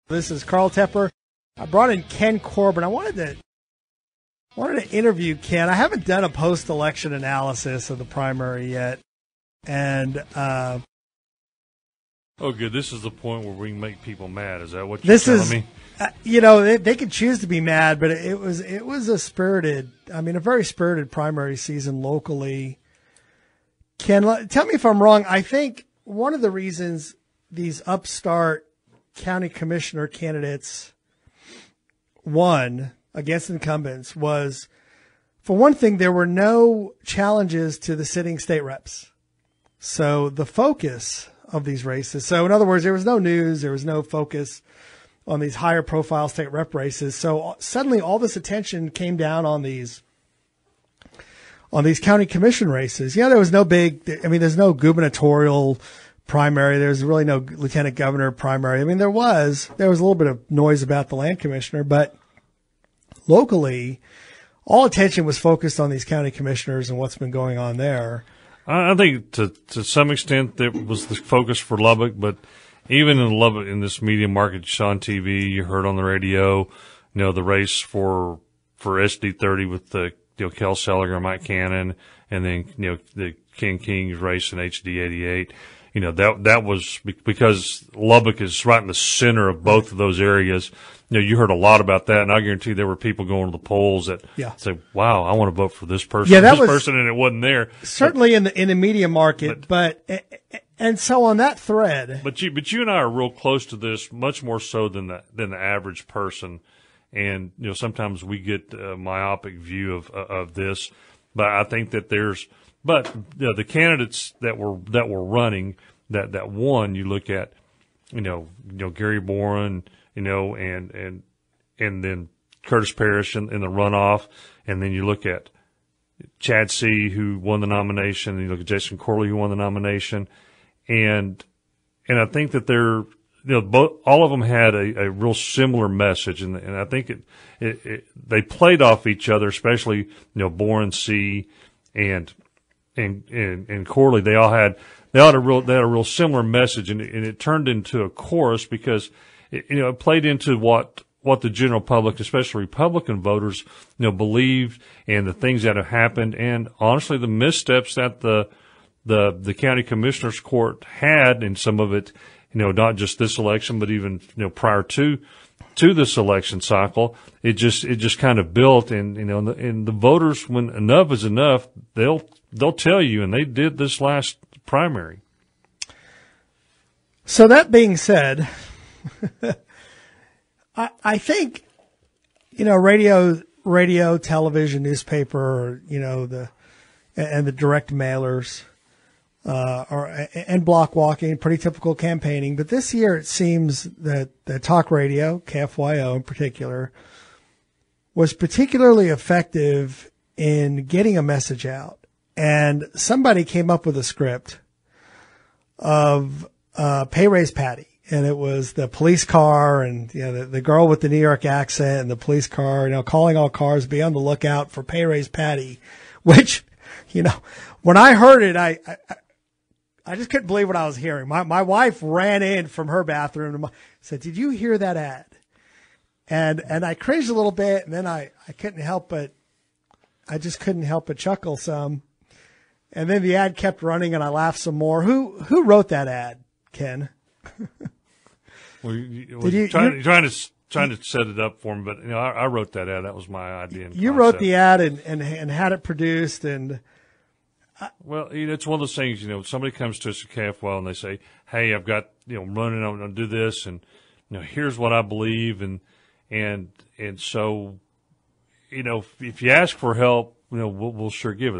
This is Carl Tepper. I brought in Ken Corbin. I wanted to interview Ken. I haven't done a post-election analysis of the primary yet, and oh, good. This is the point where we can make people mad. Is that what you're telling me? They could choose to be mad, but it was a very spirited primary season locally. Ken, tell me if I'm wrong. I think one of the reasons these upstart county commissioner candidates won against incumbents was, for one thing, there were no challenges to the sitting state reps. So the focus of these races, so in other words, there was no news, there was no focus on these higher profile state rep races. So suddenly all this attention came down on these county commission races. There was there's no gubernatorial primary. There's really no lieutenant governor primary. There was a little bit of noise about the land commissioner, but locally, all attention was focused on these county commissioners and what's been going on there. I think to some extent that was the focus for Lubbock, but even in Lubbock, in this media market, you saw on TV, you heard on the radio, the race for SD30 with the Kel Seliger and Mike Cannon, and then the Ken King's race in HD88. That was because Lubbock is right in the center of both of those areas. You heard a lot about that, and I guarantee there were people going to the polls that say, "Wow, I want to vote for this person, and it wasn't there." Certainly in the media market, and so on that thread. But you and I are real close to this, much more so than the average person, and sometimes we get a myopic view of this. But I think that the candidates that were running that won, you look at, Gary Boren, and then Curtis Parrish in the runoff, and then you look at Chad C, who won the nomination, and you look at Jason Corley, who won the nomination, and I think that they're, all of them had a real similar message, and I think they played off each other, especially Boren C and Corley. They had a real similar message, and it turned into a chorus because it played into what the general public, especially Republican voters, believed, and the things that have happened, and honestly the missteps that the county commissioners court had, and some of it, not just this election, but even prior to this election cycle, it just kind of built, and and the voters, when enough is enough, they'll tell you, and they did this last primary. So that being said, I think radio, television, newspaper, and the direct mailers and block walking, pretty typical campaigning. But this year it seems that talk radio, KFYO in particular, was particularly effective in getting a message out. And somebody came up with a script of Pay Raise Patty. And it was the police car and, the girl with the New York accent and the police car, calling all cars, be on the lookout for Pay Raise Patty, which, when I heard it, I just couldn't believe what I was hearing. My wife ran in from her bathroom and said, "Did you hear that ad?" And I cringed a little bit, and then I couldn't help but chuckle some. And then the ad kept running, and I laughed some more. Who wrote that ad, Ken? Well, you're trying to set it up for me, but I wrote that ad. That was my idea. You wrote the ad and had it produced, and well, it's one of those things. Somebody comes to us at KFYO and they say, "Hey, I've got running. I'm going to do this, and here's what I believe," and so if you ask for help, we'll sure give it.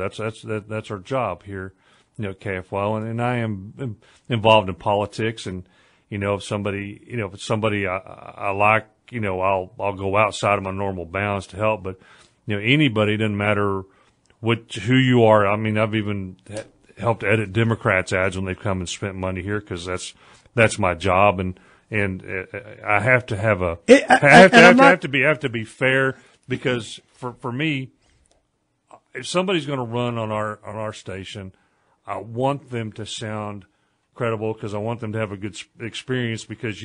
That's our job here, KFYO, and I am involved in politics, and if it's somebody I like, I'll go outside of my normal bounds to help, but anybody, doesn't matter who you are. I've even helped edit Democrats' ads when they've come and spent money here, because that's my job, and I have to have have to be fair, because for me, if somebody's going to run on our station, I want them to sound credible, because I want them to have a good experience, because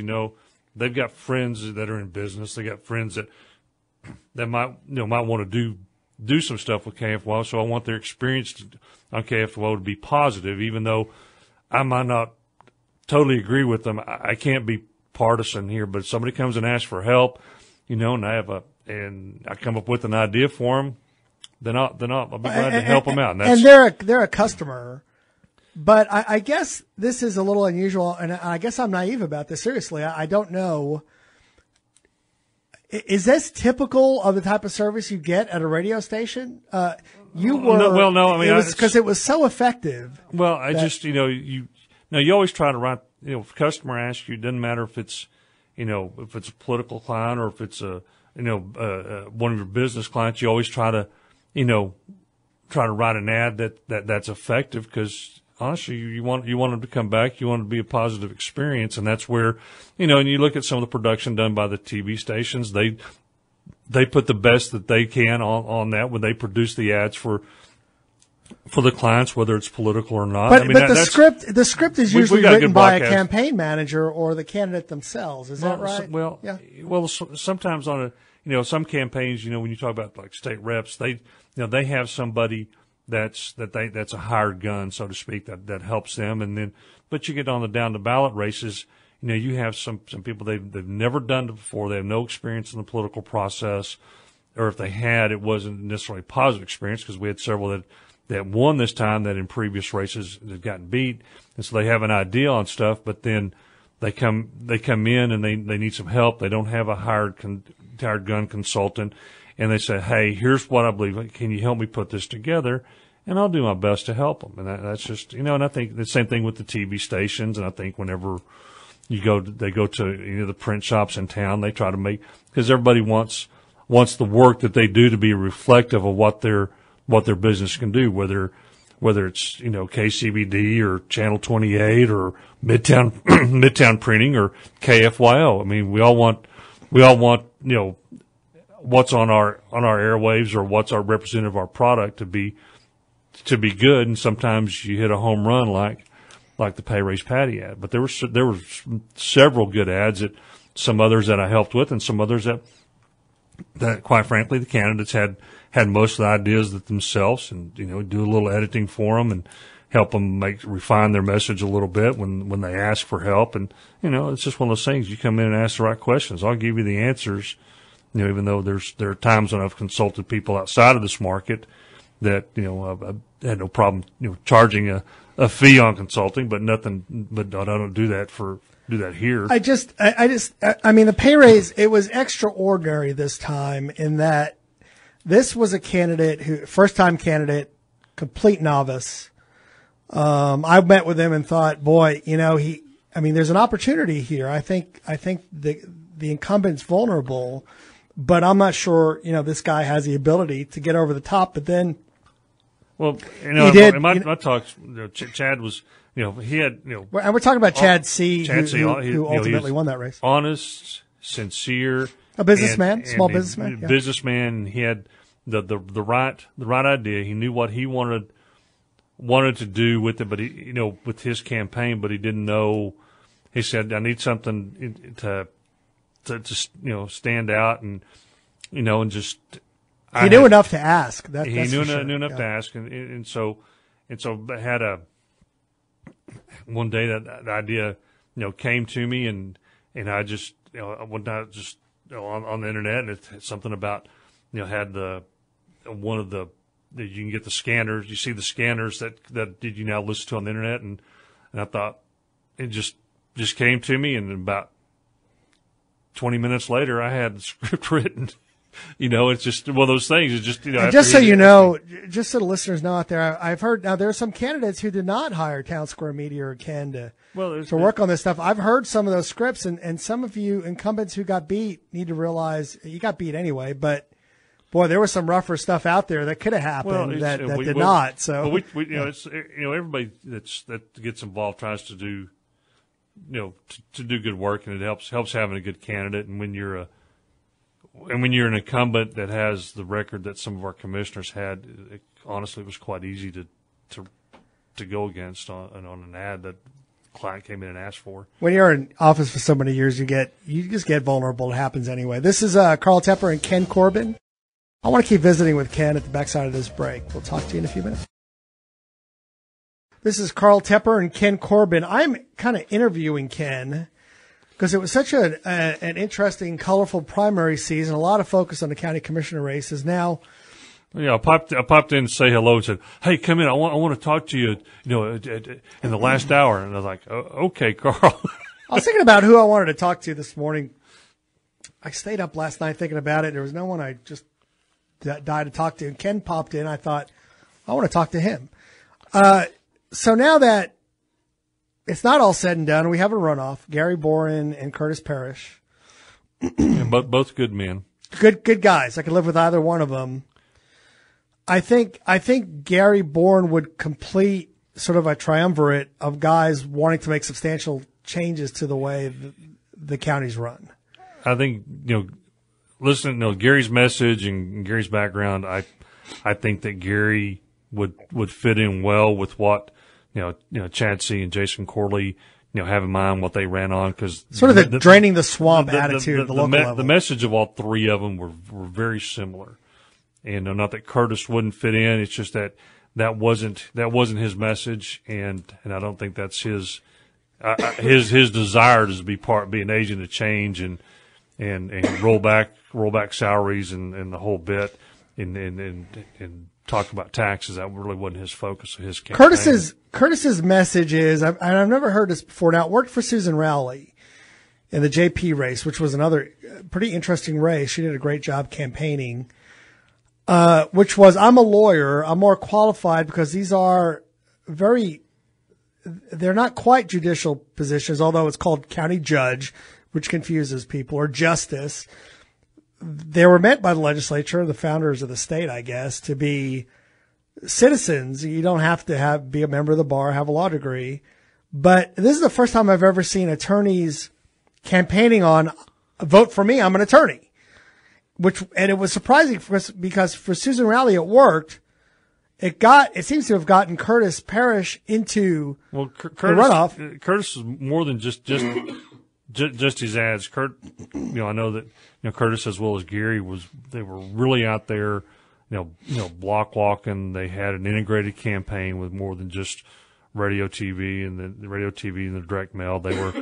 they've got friends that are in business. They got friends that might want to do some stuff with KFYO. So I want their experience on KFYO to be positive, even though I might not totally agree with them. I can't be partisan here, but if somebody comes and asks for help, and I come up with an idea for them, then I'll be glad to help them out. And they're a customer. But I guess this is a little unusual, and I guess I'm naive about this. Seriously, I don't know. Is this typical of the type of service you get at a radio station? You were no. I mean, it was because it was so effective. Well, you always try to write. If a customer asks you, it doesn't matter if it's if it's a political client or if it's one of your business clients. You always try to write an ad that's effective, because honestly, you want them to come back. You want it to be a positive experience, and that's where, and you look at some of the production done by the TV stations. They put the best that they can on that when they produce the ads for the clients, whether it's political or not. But the script is usually written by a campaign manager or the candidate themselves. Is that right? Well, sometimes on some campaigns, when you talk about like state reps, they have somebody that's a hired gun, so to speak, that helps them. But you get on the down to ballot races, you have some people they've never done it before. They have no experience in the political process, or if they had, it wasn't necessarily a positive experience, because we had several that won this time that in previous races had gotten beat, and so they have an idea on stuff, but then they come in and they need some help. They don't have a hired gun consultant. And they say, hey, here's what I believe. Can you help me put this together? And I'll do my best to help them. And that's just, and I think the same thing with the TV stations. And I think whenever they go to the print shops in town, they try to make, because everybody wants the work that they do to be reflective of what their business can do, whether it's, KCBD or Channel 28 or Midtown Printing or KFYO. I mean, we all want, what's on our airwaves or what's our representative of our product to be good. And sometimes you hit a home run like the Pay Raise Patty ad. But there were several good ads, some others that I helped with, and some others that quite frankly the candidates had most of the ideas themselves, and do a little editing for them and help them refine their message a little bit when they ask for help. And it's just one of those things. You come in and ask the right questions, I'll give you the answers. Even though there are times when I've consulted people outside of this market that, I had no problem, charging a fee on consulting, but I don't do that here. I mean, the pay raise, it was extraordinary this time in that this was a candidate first time candidate, complete novice. I met with him and thought, boy, there's an opportunity here. I think the incumbent's vulnerable, but I'm not sure, this guy has the ability to get over the top. But then, he did. In my talks, Chad was, he had, and we're talking about Chad C, who ultimately won that race. Honest, sincere, a businessman, small businessman, businessman. He had the right idea. He knew what he wanted to do with it, but he, with his campaign, but he didn't know. He said, I need something to stand out, and and just he knew enough to ask. He knew enough to ask, and so I had one day that the idea came to me, and I just one night just on the internet, and it's something about had one of the you can get the scanners. You see the scanners that did you now listen to on the internet, and I thought it just came to me, and about 20 minutes later, I had the script written. It's just one of those things. It's just, just so just so the listeners know out there, I've heard now there are some candidates who did not hire Town Square Media or Ken to work on this stuff. I've heard some of those scripts, and some of you incumbents who got beat need to realize you got beat anyway, but boy, there was some rougher stuff out there that could have happened that did not. So, it's everybody that gets involved tries to do, to do good work, and it helps having a good candidate. And when you're an incumbent that has the record that some of our commissioners had, honestly, it was quite easy to go against on an ad that client came in and asked for. When you're in office for so many years, you just get vulnerable. It happens anyway. This is Carl Tepper and Ken Corbin. I want to keep visiting with Ken at the backside of this break. We'll talk to you in a few minutes. This is Carl Tepper and Ken Corbin. I'm kind of interviewing Ken because it was such an interesting, colorful primary season. A lot of focus on the county commissioner races. Now, yeah, I popped in to say hello and said, "Hey, come in. I want to talk to you. In the last hour." And I was like, oh, "Okay, Carl." I was thinking about who I wanted to talk to this morning. I stayed up last night thinking about it. There was no one I just died to talk to. And Ken popped in. I thought, I want to talk to him. So now that it's not all said and done, we have a runoff. Gary Boren and Curtis Parrish. Yeah, both good men. Good guys. I could live with either one of them. I think Gary Boren would complete sort of a triumvirate of guys wanting to make substantial changes to the way the county's run. I think, listening to Gary's message and Gary's background, I think that Gary would fit in well with what, Chad C. and Jason Corley, have in mind what they ran on, because sort of the draining the swamp attitude at the local level. The message of all three of them were very similar. And not that Curtis wouldn't fit in. It's just that wasn't his message, and I don't think that's his desire to be an agent of change and roll back salaries and the whole bit and talk about taxes. That really wasn't his focus of his campaign. Curtis's message is, I've never heard this before. Now, it worked for Susan Rowley in the JP race, which was another pretty interesting race. She did a great job campaigning. Which was, I'm a lawyer, I'm more qualified because these are they're not quite judicial positions, although it's called county judge, which confuses people, or justice. They were meant by the legislature, the founders of the state, I guess, to be citizens. You don't have to be a member of the bar, have a law degree. But this is the first time I've ever seen attorneys campaigning on, vote for me, I'm an attorney. And it was surprising because for Susan Rowley it worked. It seems to have gotten Curtis Parrish into the runoff. Curtis is more than just his ads. I know that Curtis as well as Gary they were really out there, block walking. They had an integrated campaign with more than just radio, TV, and the radio, TV, and the direct mail. They were.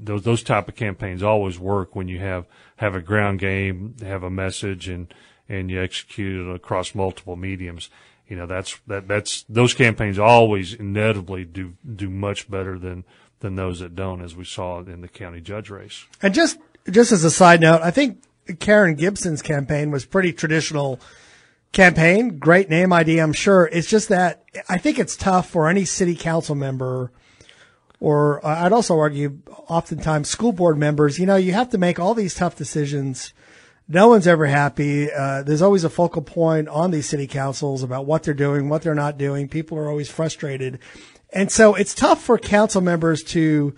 Those type of campaigns always work when you have a ground game, have a message, and you execute it across multiple mediums. That's those campaigns always inevitably do much better than those that don't, as we saw in the county judge race. And just as a side note, I think Karen Gibson's campaign was pretty traditional campaign. Great name idea, I'm sure. It's just that I think it's tough for any city council member, or I'd also argue oftentimes school board members. You have to make all these tough decisions. No one's ever happy. There's always a focal point on these city councils about what they're doing, what they're not doing. People are always frustrated. And so it's tough for council members to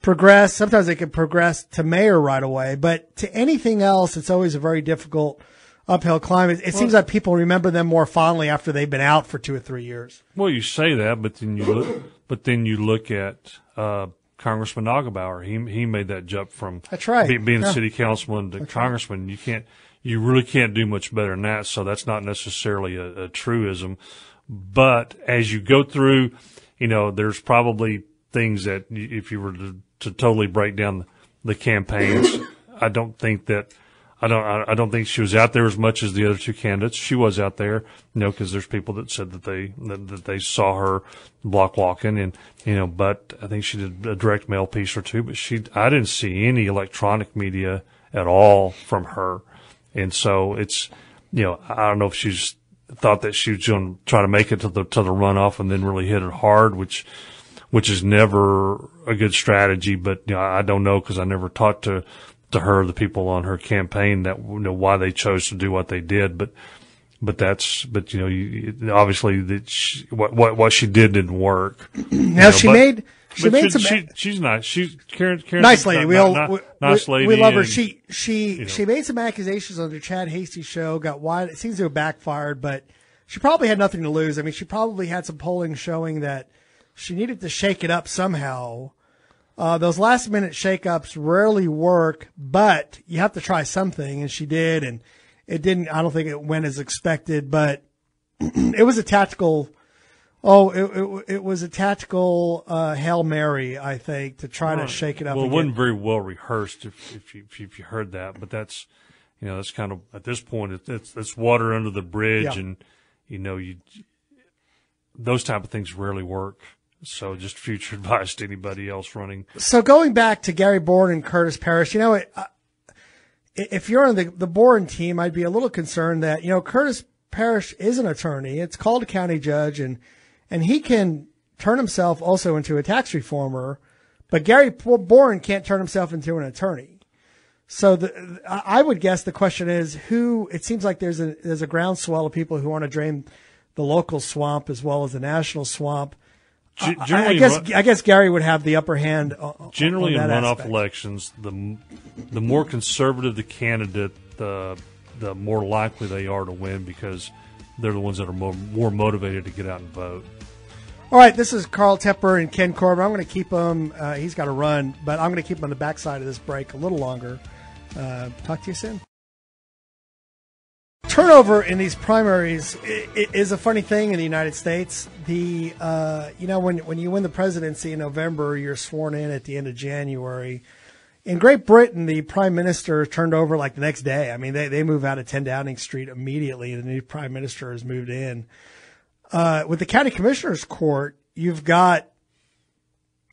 progress. Sometimes they can progress to mayor right away, but to anything else, it's always a very difficult uphill climb. It seems like people remember them more fondly after they've been out for 2 or 3 years. Well, you say that, but then you look at Congressman Nagelbauer. He made that jump from that's right. being a city councilman to congressman. Right. You really can't do much better than that. So that's not necessarily a truism. But as you go through, there's probably things that if you were to totally break down the campaigns, I don't think she was out there as much as the other two candidates. She was out there, because there's people that said that they saw her block walking, and but I think she did a direct mail piece or two. But I didn't see any electronic media at all from her, and so it's I don't know if she's thought that she was going to try to make it to the runoff and then really hit it hard, which is never a good strategy. But I don't know, because I never talked to her, the people on her campaign, that why they chose to do what they did, but obviously that what she did didn't work. Now she's Karen nice lady. Nice lady. We love her. She made some accusations on the Chad Hasty Show. Got wide. It seems to have backfired, but she probably had nothing to lose. I mean, she probably had some polling showing that she needed to shake it up somehow. Those last-minute shake-ups rarely work, but you have to try something, and she did, and it didn't. I don't think it went as expected, but it was a tactical. It was a tactical Hail Mary, I think, to try to shake it up. Well, it wasn't very well rehearsed, if you heard that, but that's that's kind of at this point it's water under the bridge, and those type of things rarely work. So just future advice to anybody else running. So going back to Gary Boren and Curtis Parrish, if you're on the Boren team, I'd be a little concerned that, Curtis Parrish is an attorney. It's called a county judge, and he can turn himself also into a tax reformer, but Gary Boren can't turn himself into an attorney. So I would guess the question is it seems like there's a groundswell of people who want to drain the local swamp as well as the national swamp. I guess Gary would have the upper hand. Generally, on in that runoff aspect. Elections, the more conservative the candidate, the more likely they are to win because they're the ones that are more motivated to get out and vote. All right, this is Carl Tepper and Ken Corbin. I'm going to keep him. He's got to run, but I'm going to keep him on the backside of this break a little longer. Talk to you soon. Turnover in these primaries is a funny thing in the United States. When you win the presidency in November, you're sworn in at the end of January. In Great Britain, the prime minister turned over like the next day. I mean, they move out of 10 Downing Street immediately. The new prime minister has moved in. With the county commissioners court, you've got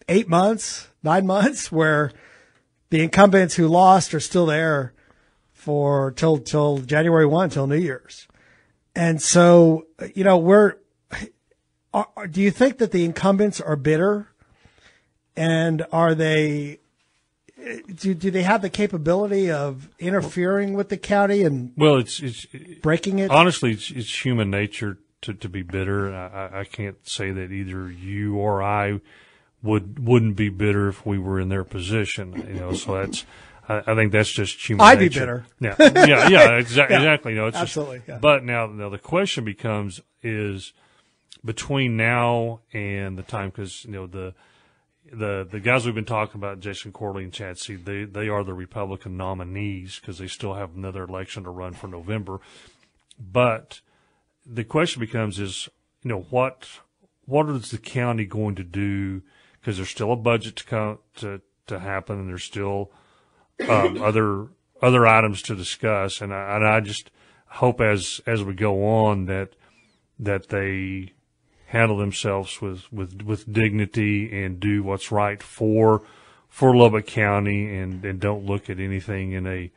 9 months where the incumbents who lost are still there for till January 1, till New Year's. And so, do you think that the incumbents are bitter? And are they, do they have the capability of interfering with the county and it's breaking it? Honestly, it's human nature to be bitter. I can't say that either you or I wouldn't be bitter if we were in their position, so that's, I think that's just human nature. I'd be bitter. Yeah, exactly. It's absolutely. Just, but now the question becomes is between now and the time, because the guys we've been talking about, Jason Corley and Chad Hasty, they are the Republican nominees because they still have another election to run for November. But the question becomes is what is the county going to do, because there's still a budget to happen, and there's still other items to discuss, and I just hope as we go on that they handle themselves with dignity and do what's right for Lubbock County, and don't look at anything in a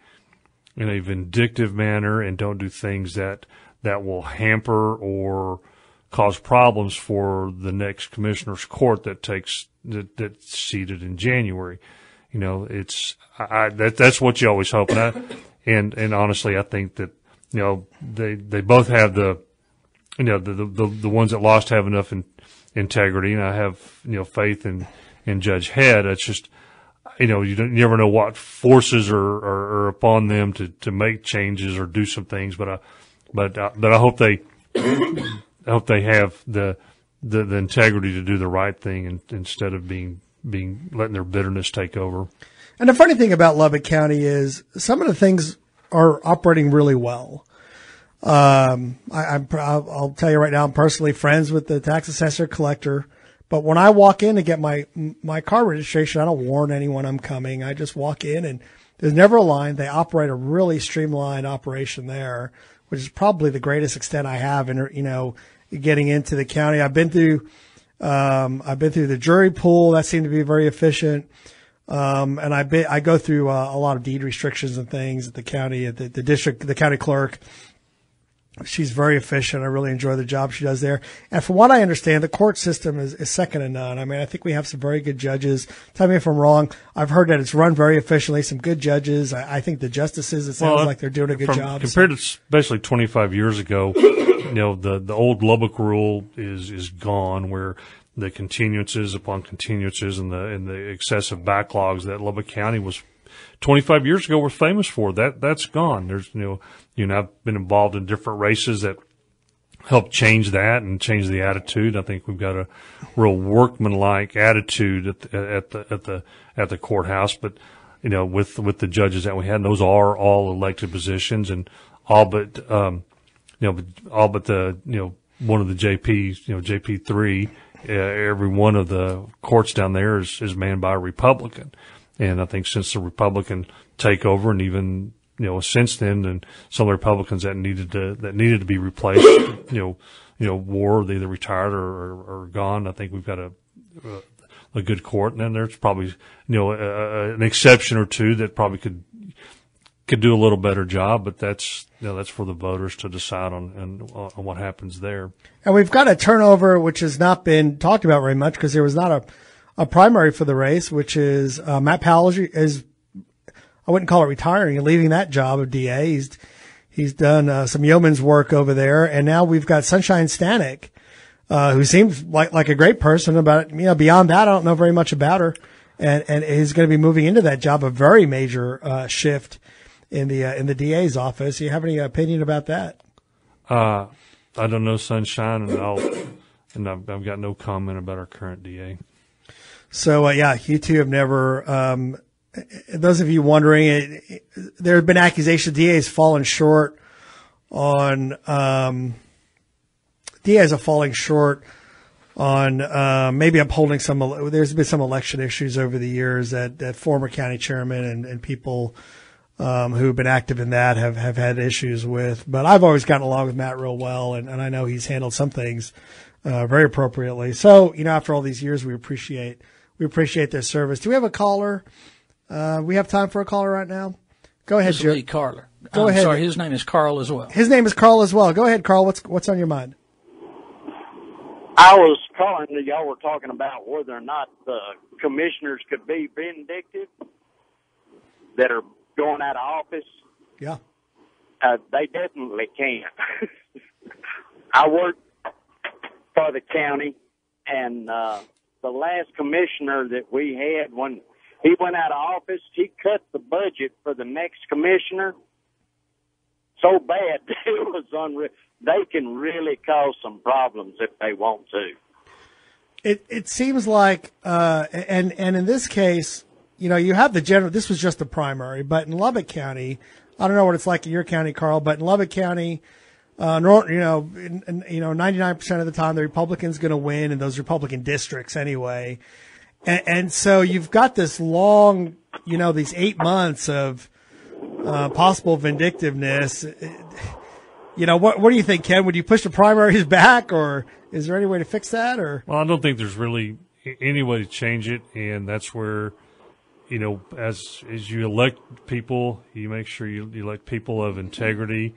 vindictive manner, and don't do things that will hamper or cause problems for the next commissioner's court that's seated in January. That's what you always hope. And honestly, I think that, they both have the ones that lost have enough integrity, and I have, faith in Judge Head. It's just, you never know what forces are upon them to make changes or do some things, but I hope they have the integrity to do the right thing instead of letting their bitterness take over. And the funny thing about Lubbock County is some of the things are operating really well. I'll tell you right now, I'm personally friends with the tax assessor collector, but when I walk in to get my car registration, I don't warn anyone I'm coming. I just walk in, and there's never a line. They operate a really streamlined operation there, which is probably the greatest extent I have in, getting into the county. I've been through the jury pool. That seemed to be very efficient. And I go through a lot of deed restrictions and things at the county, at the district, the county clerk. She's very efficient. I really enjoy the job she does there. And from what I understand, the court system is second to none. I mean, I think we have some very good judges. Tell me if I'm wrong. I've heard that it's run very efficiently, some good judges. I think the justices, it sounds like they're doing a good job. Compared to especially 25 years ago, the old Lubbock rule is gone, where the continuances upon continuances and the excessive backlogs that Lubbock County was 25 years ago were famous for. That's gone. There's, I've been involved in different races that help change that and change the attitude. I think we've got a real workmanlike attitude at the courthouse, but with the judges that we had, and those are all elected positions, and all but the one of the JPs, JP3, every one of the courts down there is manned by a Republican. And I think since the Republican takeover, and even since then, and some of the Republicans that needed to be replaced, were they either retired or gone. I think we've got a good court, and then there's probably an exception or two that probably could do a little better job, but that's for the voters to decide on what happens there. And we've got a turnover which has not been talked about very much because there was not a primary for the race, which is Matt Powell is I wouldn't call it retiring and leaving that job of DA. He's done some yeoman's work over there, and now we've got Sunshine Stanek, who seems like a great person. About beyond that, I don't know very much about her, and is going to be moving into that job, a very major shift in the DA's office. Do you have any opinion about that? I don't know Sunshine, and I've got no comment about our current DA. So you two have never. Those of you wondering, there have been accusations DA's fallen short on. DA's are falling short on maybe upholding some. There's been some election issues over the years that former county chairmen and people who've been active in that have had issues with. But I've always gotten along with Matt real well, and I know he's handled some things very appropriately. So after all these years, we appreciate their service. Do we have a caller? We have time for a caller right now. Go ahead, Joe. Carler. Go ahead. Sorry, his name is Carl as well. His name is Carl as well. Go ahead, Carl. What's on your mind? I was calling that y'all were talking about whether or not the commissioners could be vindictive that are going out of office. Yeah. They definitely can. I work for the county, and the last commissioner that we had, when he went out of office, he cut the budget for the next commissioner so bad it was unreal. They can really cause some problems if they want to. It seems like, and in this case, you have the general. This was just the primary, but in Lubbock County, I don't know what it's like in your county, Carl, but in Lubbock County, 99% of the time the Republican's going to win in those Republican districts anyway. And so you've got this long, these 8 months of possible vindictiveness. What do you think, Ken? Would you push the primaries back, or is there any way to fix that? Or well, I don't think there's really any way to change it, and that's where, as you elect people, you make sure you elect people of integrity,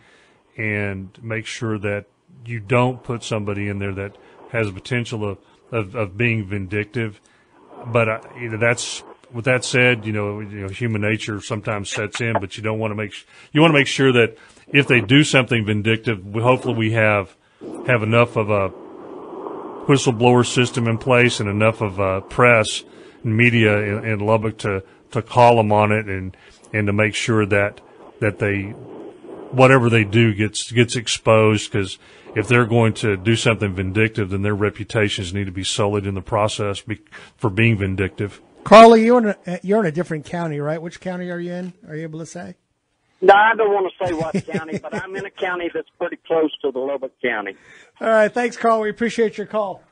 and make sure that you don't put somebody in there that has the potential of being vindictive. But that's, with that said, human nature sometimes sets in, but you want to make sure that if they do something vindictive, hopefully we have enough of a whistleblower system in place and enough of press and media in Lubbock to call them on it and to make sure that they, whatever they do gets exposed, because if they're going to do something vindictive, then their reputations need to be sullied in the process for being vindictive. Carly, you're in a different county, right? Which county are you in? Are you able to say? No, I don't want to say what county, but I'm in a county that's pretty close to the Lubbock County. All right. Thanks, Carl. We appreciate your call.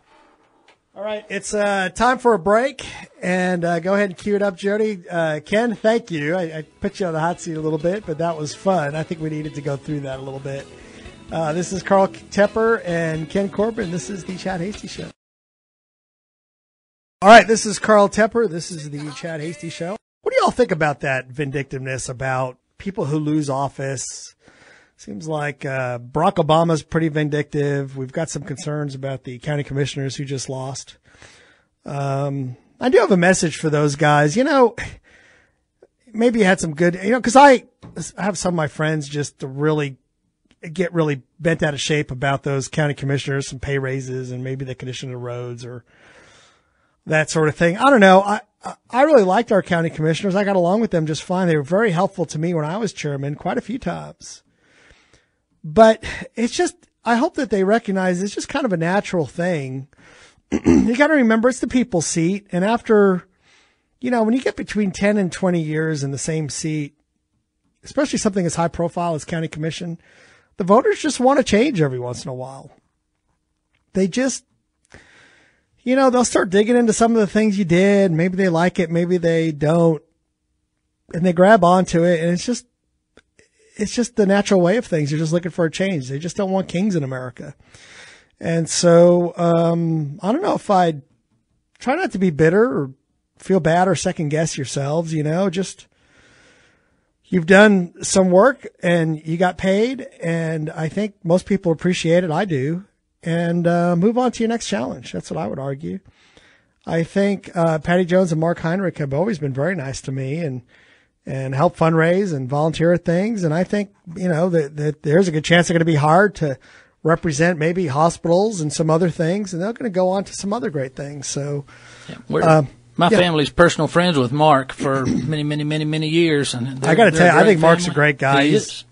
All right. It's time for a break, and go ahead and cue it up, Jody. Ken, thank you. I put you on the hot seat a little bit, but that was fun. I think we needed to go through that a little bit. This is Carl Tepper and Ken Corbin. This is the Chad Hasty Show. All right, this is Carl Tepper. This is the Chad Hasty Show. What do y'all think about that vindictiveness about people who lose office? Seems like Barack Obama's pretty vindictive. We've got some concerns about the county commissioners who just lost. I do have a message for those guys. Maybe you had some good, because I have some of my friends just to really get really bent out of shape about those county commissioners, some pay raises, and maybe the condition of the roads or that sort of thing. I don't know. I really liked our county commissioners. I got along with them just fine. They were very helpful to me when I was chairman quite a few times. But it's just, I hope that they recognize it's just kind of a natural thing. You got to remember it's the people's seat. And after, when you get between 10 and 20 years in the same seat, especially something as high profile as county commission, the voters just want to change every once in a while. They just, they'll start digging into some of the things you did. Maybe they like it. Maybe they don't. And they grab onto it. And it's just the natural way of things. You're just looking for a change. They just don't want kings in America. And so, I don't know if I'd try not to be bitter or feel bad or second guess yourselves, just you've done some work and you got paid. And I think most people appreciate it. I do. And, move on to your next challenge. That's what I would argue. I think, Patty Jones and Mark Heinrich have always been very nice to me and help fundraise and volunteer at things. And I think, that there's a good chance they're going to be hired to represent maybe hospitals and some other things, and they're going to go on to some other great things. So, my family's personal friends with Mark for many, many, many, many years. And I got to tell you, I think Mark's a great guy. He's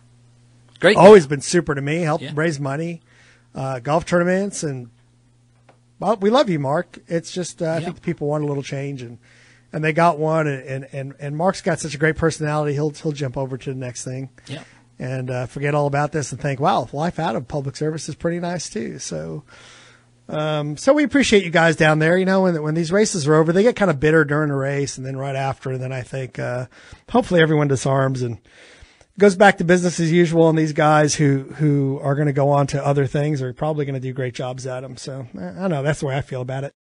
great. Always been super to me, helped raise money, golf tournaments, and well, we love you, Mark. It's just, I think the people want a little change, and they got one, and Mark's got such a great personality. He'll jump over to the next thing. Yeah. And forget all about this and think, wow, life out of public service is pretty nice too. So, so we appreciate you guys down there. When these races are over, they get kind of bitter during the race, and then right after. And then I think hopefully everyone disarms and goes back to business as usual. And these guys who are going to go on to other things are probably going to do great jobs at them. So I don't know. That's the way I feel about it.